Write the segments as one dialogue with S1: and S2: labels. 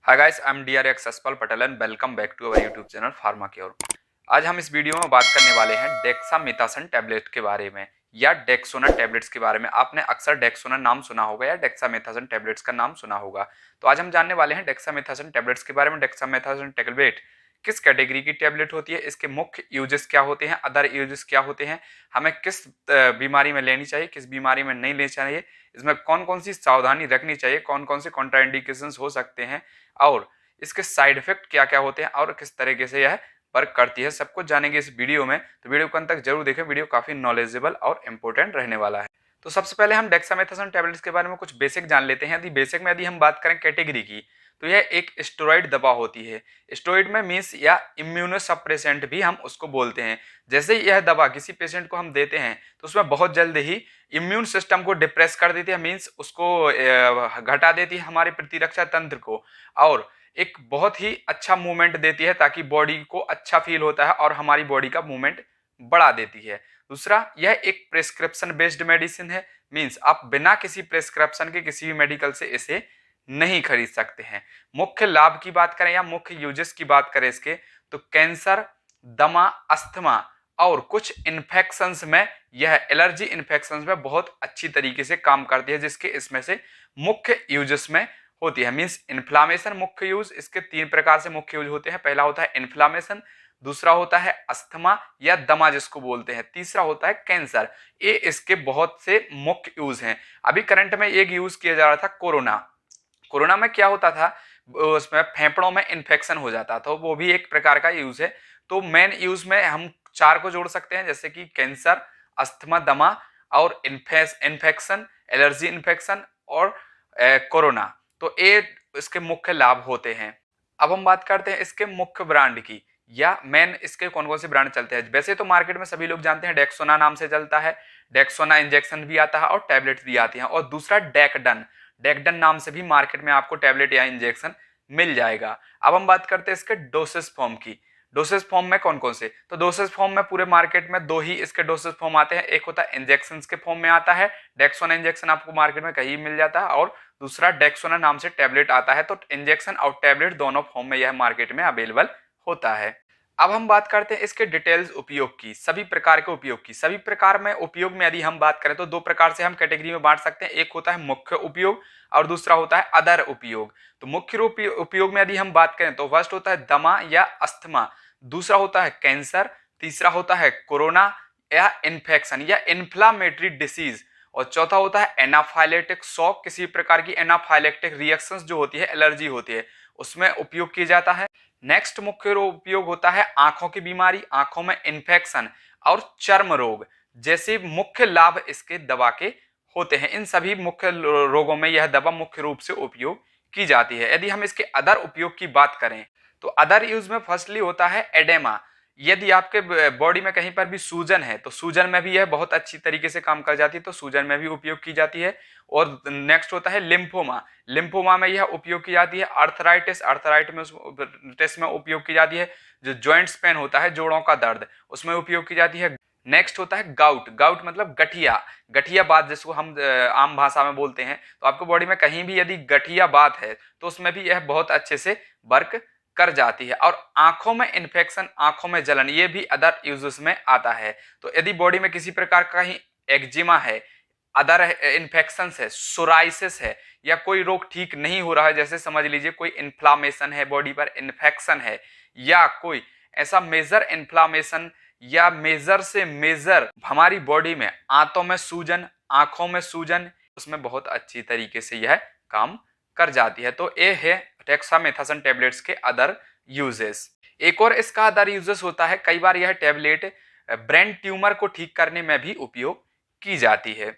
S1: Hi guys, I am DRX Saspal Patel and welcome back to our YouTube channel Pharma Cure. आज हम इस video में बात करने वाले हैं डेक्सामेथासोन टैबलेट के बारे में या डेक्सोना टैबलेट्स के बारे में। आपने अक्सर डेक्सोना नाम सुना होगा या डेक्सामेथासोन टैबलेट्स का नाम सुना होगा। तो आज हम जानने वाले हैं डेक्सामेथासोन टैबलेट्स के बारे में। डेक्सामेथासोन टैबलेट किस कैटेगरी की टैबलेट होती है, इसके मुख्य यूजेस क्या होते हैं, अदर यूजेस क्या होते हैं, हमें किस बीमारी में लेनी चाहिए, किस बीमारी में नहीं लेनी चाहिए, इसमें कौन कौन सी सावधानी रखनी चाहिए, कौन कौन से कॉन्ट्राइंडिकेशंस हो सकते हैं और इसके साइड इफेक्ट क्या क्या होते हैं और किस तरीके से यह वर्क करती है, सब कुछ जानेंगे इस वीडियो में। तो वीडियो को अंत तक जरूर देखें, वीडियो काफी नॉलेजेबल और इंपॉर्टेंट रहने वाला है। तो सबसे पहले हम डेक्सामेथासोन टैबलेट्स के बारे में कुछ बेसिक जान लेते हैं। यदि बेसिक में हम बात करें कैटेगरी की, तो यह एक स्टेरॉइड दवा होती है। स्टेरॉइड में मीन्स या इम्यूनोसप्रेसेंट भी हम उसको बोलते हैं। जैसे ही यह दवा किसी पेशेंट को हम देते हैं तो उसमें बहुत जल्द ही इम्यून सिस्टम को डिप्रेस कर देती है, मीन्स उसको घटा देती है हमारे प्रतिरक्षा तंत्र को, और एक बहुत ही अच्छा मूवमेंट देती है ताकि बॉडी को अच्छा फील होता है और हमारी बॉडी का मूवमेंट बढ़ा देती है। दूसरा, यह एक प्रिस्क्रिप्शन बेस्ड मेडिसिन है, मीन्स आप बिना किसी प्रिस्क्रिप्शन के किसी भी मेडिकल से इसे नहीं खरीद सकते हैं। मुख्य लाभ की बात करें या मुख्य यूजेस की बात करें इसके, तो कैंसर, दमा, अस्थमा और कुछ इन्फेक्शंस में, यह एलर्जी इन्फेक्शंस में बहुत अच्छी तरीके से काम करती है, जिसके इसमें से मुख्य यूजेस में होती है। मींस इन्फ्लामेशन मुख्य यूज, इसके तीन प्रकार से मुख्य यूज होते हैं। पहला होता है इन्फ्लामेशन, दूसरा होता है अस्थमा या दमा जिसको बोलते हैं, तीसरा होता है कैंसर। ये इसके बहुत से मुख्य यूज हैं। अभी करंट में एक यूज किया जा रहा था कोरोना। कोरोना में क्या होता था, उसमें फेफड़ों में इन्फेक्शन हो जाता था, वो भी एक प्रकार का यूज है। तो मेन यूज में हम चार को जोड़ सकते हैं, जैसे कि कैंसर, अस्थमा, दमा और इन्फेक्शन, एलर्जी इन्फेक्शन और कोरोना। तो ये इसके मुख्य लाभ होते हैं। अब हम बात करते हैं इसके मुख्य ब्रांड की, या मेन इसके कौन कौन से ब्रांड चलते हैं। वैसे तो मार्केट में सभी लोग जानते हैं डेक्सोना नाम से चलता है। डेक्सोना इंजेक्शन भी आता है और टैबलेट भी आती हैं। और दूसरा डेकडन, डेकडन नाम से भी मार्केट में आपको टैबलेट या इंजेक्शन मिल जाएगा। अब हम बात करते हैं इसके डोसेस फॉर्म की। डोसेस फॉर्म में कौन कौन से, तो डोसेस फॉर्म में पूरे मार्केट में दो ही इसके डोसेस फॉर्म आते हैं। एक होता है इंजेक्शन के फॉर्म में आता है, डेक्सोना इंजेक्शन आपको मार्केट में कहीं मिल जाता है, और दूसरा डेक्सोना नाम से टैबलेट आता है। तो इंजेक्शन और टैबलेट दोनों फॉर्म में यह मार्केट में अवेलेबल होता है। अब हम बात करते हैं इसके डिटेल्स उपयोग की, सभी प्रकार के उपयोग की। सभी प्रकार में उपयोग में यदि हम बात करें तो दो प्रकार से हम कैटेगरी में बांट सकते हैं। एक होता है मुख्य उपयोग और दूसरा होता है अदर उपयोग। तो मुख्य उपयोग में यदि हम बात करें तो फर्स्ट होता है दमा या अस्थमा, दूसरा होता है कैंसर, तीसरा होता है कोरोना या इन्फेक्शन या इन्फ्लामेटरी डिसीज, और चौथा होता है एनाफाइलेटिक शॉक, किसी प्रकार की एनाफाइलेक्टिक रिएक्शंस जो होती है, एलर्जी होती है, उसमें उपयोग किया जाता है। नेक्स्ट मुख्य उपयोग होता है आंखों की बीमारी, आंखों में इन्फेक्शन और चर्म रोग जैसे मुख्य लाभ इसके दवा के होते हैं। इन सभी मुख्य रोगों में यह दवा मुख्य रूप से उपयोग की जाती है। यदि हम इसके अदर उपयोग की बात करें तो अदर यूज में फर्स्टली होता है एडेमा। यदि आपके बॉडी में कहीं पर भी सूजन है तो सूजन में भी यह बहुत अच्छी तरीके से काम कर जाती है, तो सूजन में भी उपयोग की जाती है। और नेक्स्ट होता है लिम्फोमा, लिम्फोमा में यह उपयोग की जाती है। अर्थराइटिस, अर्थराइटिस में उपयोग की जाती है। जो जॉइंट्स पेन होता है, जोड़ों का दर्द, उसमें उपयोग की जाती है। नेक्स्ट होता है गाउट, गाउट मतलब गठिया, गठिया बात जिसको हम आम भाषा में बोलते हैं। तो आपको बॉडी में कहीं भी यदि गठिया बात है तो उसमें भी यह बहुत अच्छे से वर्क कर जाती है। और आंखों में इन्फेक्शन, आंखों में जलन, ये भी अदर यूजेस में आता है। तो यदि बॉडी में किसी प्रकार का ही एक्जिमा है, अदर इन्फेक्शन है, सोराइसिस है, या कोई रोग ठीक नहीं हो रहा है, जैसे समझ लीजिए कोई इन्फ्लामेशन है, बॉडी पर इन्फेक्शन है, या कोई ऐसा मेजर इन्फ्लामेशन या मेजर से मेजर हमारी बॉडी में आंतों में सूजन, आंखों में सूजन, उसमें बहुत अच्छी तरीके से यह काम कर जाती है। तो ये है डेक्सामेथासोन टैबलेट्स के अदर यूजेस। एक और इसका अदर यूजेस होता है, कई बार यह टैबलेट ब्रेन ट्यूमर को ठीक करने में भी उपयोग की जाती है।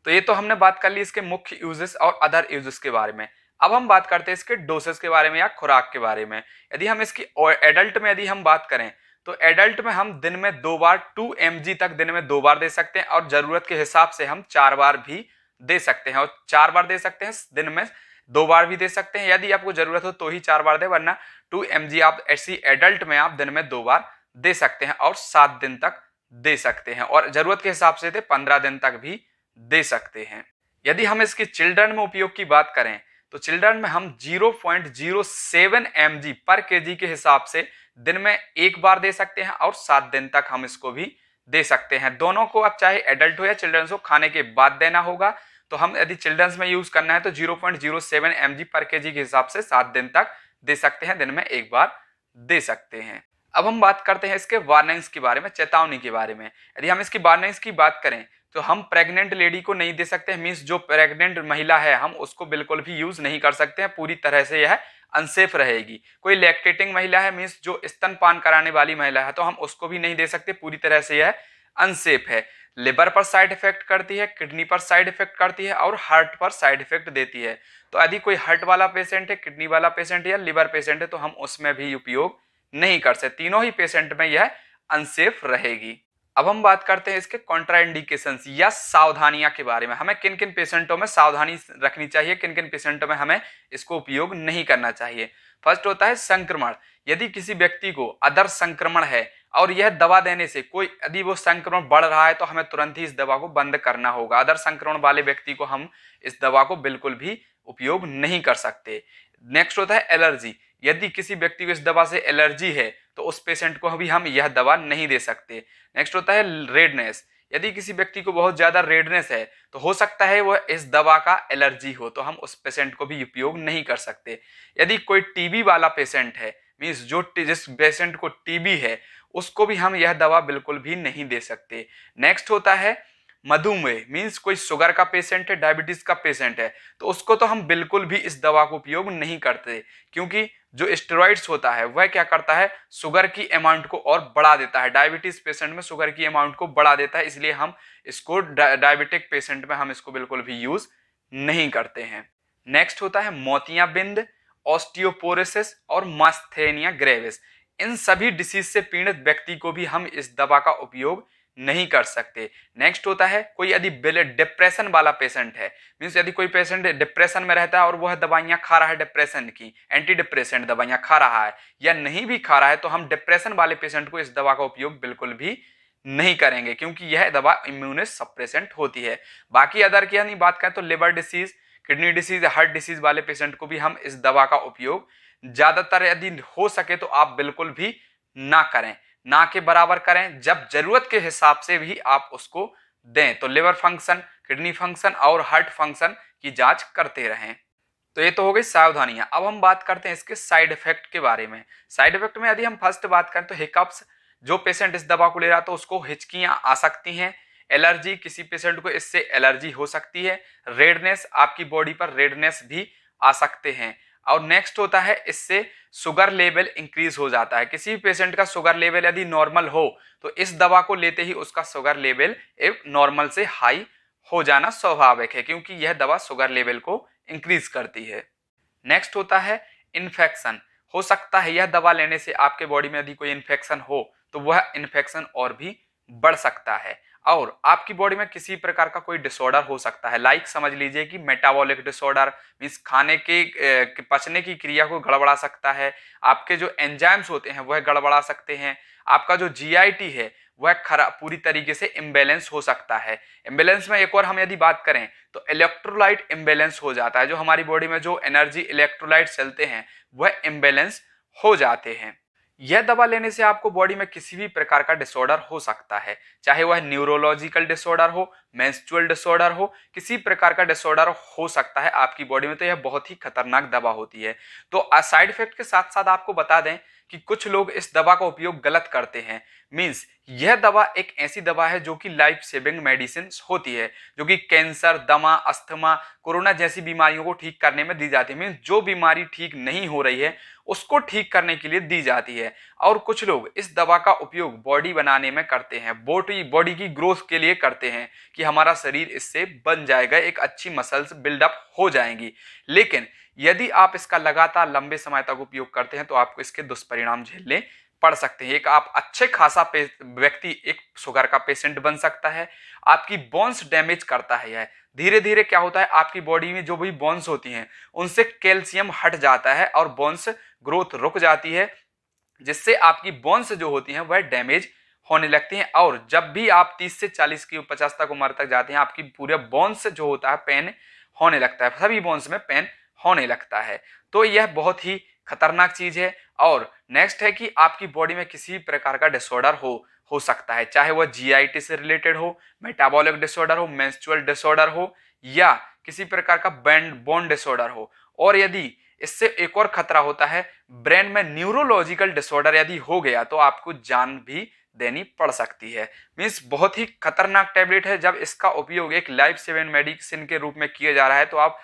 S1: तो ये तो हमने बात कर ली इसके मुख्य यूजेस और अदर यूजेस के बारे में। अब हम बात करते हैं इसके डोसेस के बारे में या खुराक के बारे में। यदि हम इसकी एडल्ट में यदि हम बात करें तो एडल्ट में हम दिन में 2 बार 2 mg तक दिन में 2 बार दे सकते हैं, और जरूरत के हिसाब से हम 4 बार भी दे सकते हैं। और 4 बार दे सकते हैं, दिन में 2 बार भी दे सकते हैं। यदि आपको जरूरत हो तो ही 4 बार दे, वरना 2 mg आप ऐसी एडल्ट में आप दिन में 2 बार दे सकते हैं और 7 दिन तक दे सकते हैं, और जरूरत के हिसाब से 15 दिन तक भी दे सकते हैं। यदि हम इसके चिल्ड्रन में उपयोग की बात करें तो चिल्ड्रन में हम 0.07 mg पर केजी के हिसाब से दिन में एक बार दे सकते हैं और 7 दिन तक हम इसको भी दे सकते हैं। दोनों को अब चाहे एडल्ट हो या चिल्ड्रंस को खाने के बाद देना होगा। तो हम यदि चिल्ड्रंस में यूज करना है तो 0.07 mg पर केजी के हिसाब से 7 दिन तक दे सकते हैं, दिन में एक बार दे सकते हैं। अब हम बात करते हैं इसके वार्निंग्स के बारे में, चेतावनी के बारे में। यदि हम इसकी वार्निंग्स की बात करें तो हम प्रेग्नेंट लेडी को नहीं दे सकते, मींस जो प्रेग्नेंट महिला है हम उसको बिल्कुल भी यूज नहीं कर सकते हैं, पूरी तरह से यह अनसेफ रहेगी। कोई लैक्टेटिंग महिला है, मींस जो स्तनपान कराने वाली महिला है, तो हम उसको भी नहीं दे सकते, पूरी तरह से यह अनसेफ है। लिवर पर साइड इफेक्ट करती है, किडनी पर साइड इफेक्ट करती है और हार्ट पर साइड इफेक्ट देती है। तो यदि कोई हार्ट वाला पेशेंट है, किडनी वाला पेशेंट या लिवर पेशेंट है तो हम उसमें भी उपयोग नहीं कर सकते, तीनों ही पेशेंट में यह अनसेफ रहेगी। अब हम बात करते हैं इसके कॉन्ट्राइंडिकेशंस या सावधानियां के बारे में। हमें किन किन पेशेंटों में सावधानी रखनी चाहिए, किन किन पेशेंटों में हमें इसको उपयोग नहीं करना चाहिए। फर्स्ट होता है संक्रमण। यदि किसी व्यक्ति को अदर संक्रमण है और यह दवा देने से कोई यदि वो संक्रमण बढ़ रहा है तो हमें तुरंत ही इस दवा को बंद करना होगा। अदर संक्रमण वाले व्यक्ति को हम इस दवा को बिल्कुल भी उपयोग नहीं कर सकते। नेक्स्ट होता है एलर्जी। यदि किसी व्यक्ति को इस दवा से एलर्जी है तो उस पेशेंट को भी हम यह दवा नहीं दे सकते। नेक्स्ट होता है रेडनेस। यदि किसी व्यक्ति को बहुत ज्यादा रेडनेस है तो हो सकता है वह इस दवा का एलर्जी हो, तो हम उस पेशेंट को भी उपयोग नहीं कर सकते। यदि कोई टीबी वाला पेशेंट है, मीन्स जिस पेशेंट को टीबी है उसको भी हम यह दवा बिल्कुल भी नहीं दे सकते। नेक्स्ट होता है मधुमेह, मीन्स कोई शुगर का पेशेंट है, डायबिटीज का पेशेंट है, तो उसको तो हम बिल्कुल भी इस दवा को उपयोग नहीं करते, क्योंकि जो स्टेरॉइड्स होता है वह क्या करता है, शुगर की अमाउंट को और बढ़ा देता है। डायबिटीज पेशेंट में शुगर की अमाउंट को बढ़ा देता है, इसलिए हम इसको डायबिटिक पेशेंट में हम इसको बिल्कुल भी यूज नहीं करते हैं। नेक्स्ट होता है मोतियाबिंद, ऑस्टियोपोरोसिस और मास्थेनिया ग्रेविस। इन सभी डिसीज से पीड़ित व्यक्ति को भी हम इस दवा का उपयोग नहीं कर सकते। नेक्स्ट होता है कोई यदि डिप्रेशन वाला पेशेंट है, मीन्स यदि कोई पेशेंट डिप्रेशन में रहता है और वह दवाइयां खा रहा है, डिप्रेशन की एंटी डिप्रेसेंट दवाइयां खा रहा है या नहीं भी खा रहा है, तो हम डिप्रेशन वाले पेशेंट को इस दवा का उपयोग बिल्कुल भी नहीं करेंगे, क्योंकि यह दवा इम्यूनो सप्रेसेंट होती है। बाकी अदर की यदि बात करें तो liver disease, kidney disease, heart disease वाले पेशेंट को भी हम इस दवा का उपयोग ज्यादातर यदि हो सके तो आप बिल्कुल भी ना करें, ना के बराबर करें। जब जरूरत के हिसाब से भी आप उसको दें, तो लिवर फंक्शन, किडनी फंक्शन और हार्ट फंक्शन की जांच करते रहें। तो ये तो हो गई सावधानियां। अब हम बात करते हैं इसके साइड इफेक्ट के बारे में। साइड इफेक्ट में यदि हम फर्स्ट बात करें तो हिकअप्स, जो पेशेंट इस दवा को ले रहा तो उसको हिचकियां आ सकती हैं। एलर्जी, किसी पेशेंट को इससे एलर्जी हो सकती है। रेडनेस, आपकी बॉडी पर रेडनेस भी आ सकते हैं। और नेक्स्ट होता है इससे शुगर लेवल इंक्रीज हो जाता है। किसी पेशेंट का शुगर लेवल यदि नॉर्मल हो तो इस दवा को लेते ही उसका शुगर लेवल एक नॉर्मल से हाई हो जाना स्वाभाविक है, क्योंकि यह दवा शुगर लेवल को इंक्रीज करती है। नेक्स्ट होता है इन्फेक्शन। हो सकता है यह दवा लेने से आपके बॉडी में यदि कोई इन्फेक्शन हो तो वह इन्फेक्शन और भी बढ़ सकता है, और आपकी बॉडी में किसी प्रकार का कोई डिसऑर्डर हो सकता है। लाइक समझ लीजिए कि मेटाबॉलिक डिसऑर्डर, मीन्स खाने के पचने की क्रिया को गड़बड़ा सकता है। आपके जो एंजाइम्स होते हैं वह गड़बड़ा सकते हैं। आपका जो जीआईटी है वह खराब, पूरी तरीके से इम्बेलेंस हो सकता है। इम्बेलेंस में एक और हम यदि बात करें तो इलेक्ट्रोलाइट इम्बेलेंस हो जाता है। जो हमारी बॉडी में जो एनर्जी इलेक्ट्रोलाइट चलते हैं वह इम्बेलेंस हो जाते हैं। यह दवा लेने से आपको बॉडी में किसी भी प्रकार का डिसऑर्डर हो सकता है, चाहे वह न्यूरोलॉजिकल डिसऑर्डर हो, मेंस्ट्रुअल डिसऑर्डर हो, किसी प्रकार का डिसऑर्डर हो सकता है आपकी बॉडी में। तो यह बहुत ही खतरनाक दवा होती है। तो साइड इफेक्ट के साथ साथ आपको बता दें कि कुछ लोग इस दवा का उपयोग गलत करते हैं। मींस यह दवा एक ऐसी दवा है जो कि लाइफ सेविंग मेडिसिन होती है, जो कि कैंसर, दमा, अस्थमा, कोरोना जैसी बीमारियों को ठीक करने में दी जाती है। मींस जो बीमारी ठीक नहीं हो रही है उसको ठीक करने के लिए दी जाती है। और कुछ लोग इस दवा का उपयोग बॉडी बनाने में करते हैं, बॉडी की ग्रोथ के लिए करते हैं कि हमारा शरीर इससे बन जाएगा, एक अच्छी मसल्स बिल्डअप हो जाएंगी। लेकिन यदि आप इसका लगातार लंबे समय तक उपयोग करते हैं तो आपको इसके दुष्परिणाम झेलने पड़ सकते हैं। एक आप अच्छे खासा व्यक्ति एक शुगर का पेशेंट बन सकता है। आपकी बोन्स डैमेज करता है यह। धीरे धीरे क्या होता है, आपकी बॉडी में जो भी बोन्स होती हैं उनसे कैल्शियम हट जाता है और बोन्स ग्रोथ रुक जाती है, जिससे आपकी बोन्स जो होती हैं वह डैमेज होने लगती हैं। और जब भी आप 30 से 40 की 50 तक उम्र तक जाते हैं आपकी पूरे बोन्स जो होता है पेन होने लगता है, सभी बोन्स में पेन होने लगता है। तो यह बहुत ही खतरनाक चीज है। और नेक्स्ट है कि आपकी बॉडी में किसी प्रकार का डिसऑर्डर हो सकता है, चाहे वह जीआईटी से रिलेटेड हो, मेटाबॉलिक डिसऑर्डर हो, मेंस्ट्रुअल डिसऑर्डर हो, या किसी प्रकार का बोन डिसऑर्डर हो। और यदि इससे एक और खतरा होता है, ब्रेन में न्यूरोलॉजिकल डिसऑर्डर यदि हो गया तो आपको जान भी देनी पड़ सकती है। मीन्स बहुत ही खतरनाक टैबलेट है। जब इसका उपयोग एक लाइफ सेविंग मेडिसिन के रूप में किया जा रहा है तो आप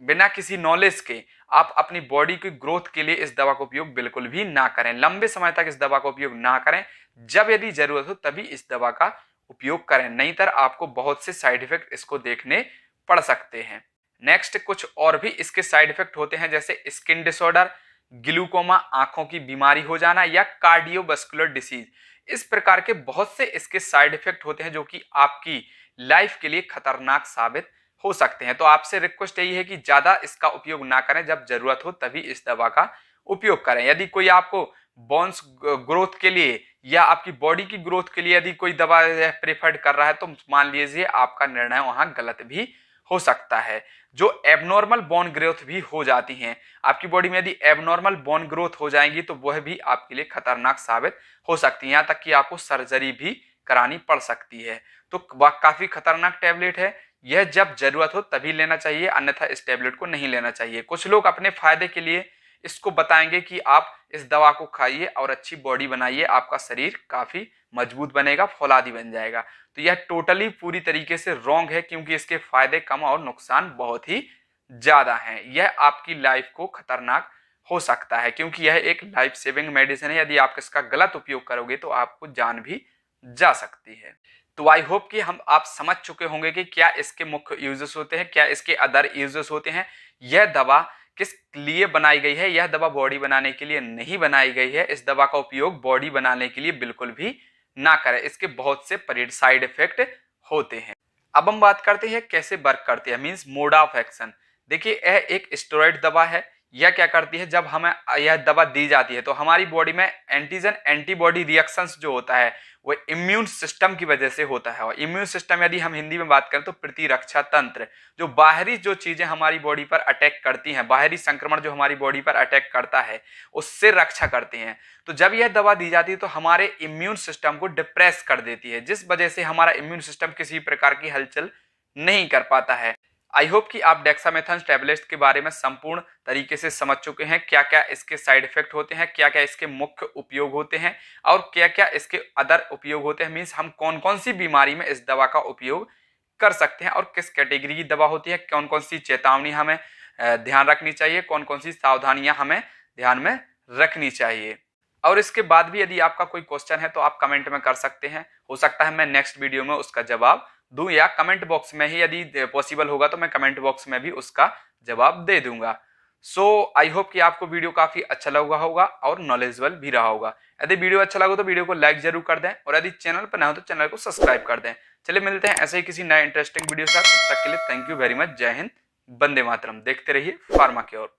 S1: बिना किसी नॉलेज के आप अपनी बॉडी की ग्रोथ के लिए इस दवा का उपयोग बिल्कुल भी ना करें। लंबे समय तक इस दवा का उपयोग ना करें। जब यदि जरूरत हो तभी इस दवा का उपयोग करें, नहीं तो आपको बहुत से साइड इफेक्ट इसको देखने पड़ सकते हैं। नेक्स्ट कुछ और भी इसके साइड इफेक्ट होते हैं, जैसे स्किन डिसऑर्डर, ग्लूकोमा आंखों की बीमारी हो जाना, या कार्डियोवास्कुलर डिसीज। इस प्रकार के बहुत से इसके साइड इफेक्ट होते हैं जो कि आपकी लाइफ के लिए खतरनाक साबित हो सकते हैं। तो आपसे रिक्वेस्ट यही है कि ज्यादा इसका उपयोग ना करें, जब जरूरत हो तभी इस दवा का उपयोग करें। यदि कोई आपको बोन्स ग्रोथ के लिए या आपकी बॉडी की ग्रोथ के लिए यदि कोई दवा प्रेफर्ड कर रहा है तो मान लीजिए आपका निर्णय वहां गलत भी हो सकता है। जो एबनॉर्मल बोन ग्रोथ भी हो जाती हैं आपकी बॉडी में, यदि एबनॉर्मल बोन ग्रोथ हो जाएंगी तो वह भी आपके लिए खतरनाक साबित हो सकती है, यहाँ तक कि आपको सर्जरी भी करानी पड़ सकती है। तो काफी खतरनाक टैबलेट है। यह जब जरूरत हो तभी लेना चाहिए, अन्यथा इस टैबलेट को नहीं लेना चाहिए। कुछ लोग अपने फायदे के लिए इसको बताएंगे कि आप इस दवा को खाइए और अच्छी बॉडी बनाइए, आपका शरीर काफी मजबूत बनेगा, फौलादी बन जाएगा। तो यह टोटली पूरी तरीके से रॉन्ग है, क्योंकि इसके फायदे कम और नुकसान बहुत ही ज्यादा हैं। यह आपकी लाइफ को खतरनाक हो सकता है, क्योंकि यह एक लाइफ सेविंग मेडिसिन है। यदि आप इसका गलत उपयोग करोगे तो आपको जान भी जा सकती है। तो आई होप कि हम आप समझ चुके होंगे कि क्या इसके मुख्य यूजेस होते हैं, क्या इसके अदर यूजेस होते हैं, यह दवा किस लिए बनाई गई है। यह दवा बॉडी बनाने के लिए नहीं बनाई गई है। इस दवा का उपयोग बॉडी बनाने के लिए बिल्कुल भी ना करें, इसके बहुत से साइड इफेक्ट होते हैं। अब हम बात करते हैं कैसे वर्क करती है, मींस मोड ऑफ एक्शन। देखिए यह एक स्टेरॉइड दवा है। यह क्या करती है, जब हमें यह दवा दी जाती है तो हमारी बॉडी में एंटीजन एंटीबॉडी रिएक्शंस जो होता है वो इम्यून सिस्टम की वजह से होता है। और इम्यून सिस्टम यदि हम हिंदी में बात करें तो प्रतिरक्षा तंत्र, जो बाहरी जो चीजें हमारी बॉडी पर अटैक करती हैं, बाहरी संक्रमण जो हमारी बॉडी पर अटैक करता है उससे रक्षा करते हैं। तो जब यह दवा दी जाती है तो हमारे इम्यून सिस्टम को डिप्रेस कर देती है, जिस वजह से हमारा इम्यून सिस्टम किसी प्रकार की हलचल नहीं कर पाता है। आई होप कि आप डेक्सामेथासोन टैबलेट्स के बारे में संपूर्ण तरीके से समझ चुके हैं, क्या क्या इसके साइड इफेक्ट होते हैं, क्या क्या इसके मुख्य उपयोग होते हैं और क्या क्या इसके अदर उपयोग होते हैं। मीन्स हम कौन कौन सी बीमारी में इस दवा का उपयोग कर सकते हैं और किस कैटेगरी की दवा होती है, कौन कौन सी चेतावनी हमें ध्यान रखनी चाहिए, कौन कौन सी सावधानियां हमें ध्यान में रखनी चाहिए। और इसके बाद भी यदि आपका कोई क्वेश्चन है तो आप कमेंट में कर सकते हैं। हो सकता है मैं नेक्स्ट वीडियो में उसका जवाब दूं, या कमेंट बॉक्स में ही यदि पॉसिबल होगा तो मैं कमेंट बॉक्स में भी उसका जवाब दे दूंगा। सो आई होप कि आपको वीडियो काफी अच्छा लगा होगा और नॉलेजेबल भी रहा होगा। यदि वीडियो अच्छा लगा तो वीडियो को लाइक जरूर कर दें, और यदि चैनल पर ना हो तो चैनल को सब्सक्राइब कर दें। चलिए मिलते हैं ऐसे ही किसी नए इंटरेस्टिंग वीडियो के साथ। तब तक के लिए थैंक यू वेरी मच। जय हिंद, वंदे मातरम। देखते रहिए फार्मा की ओर।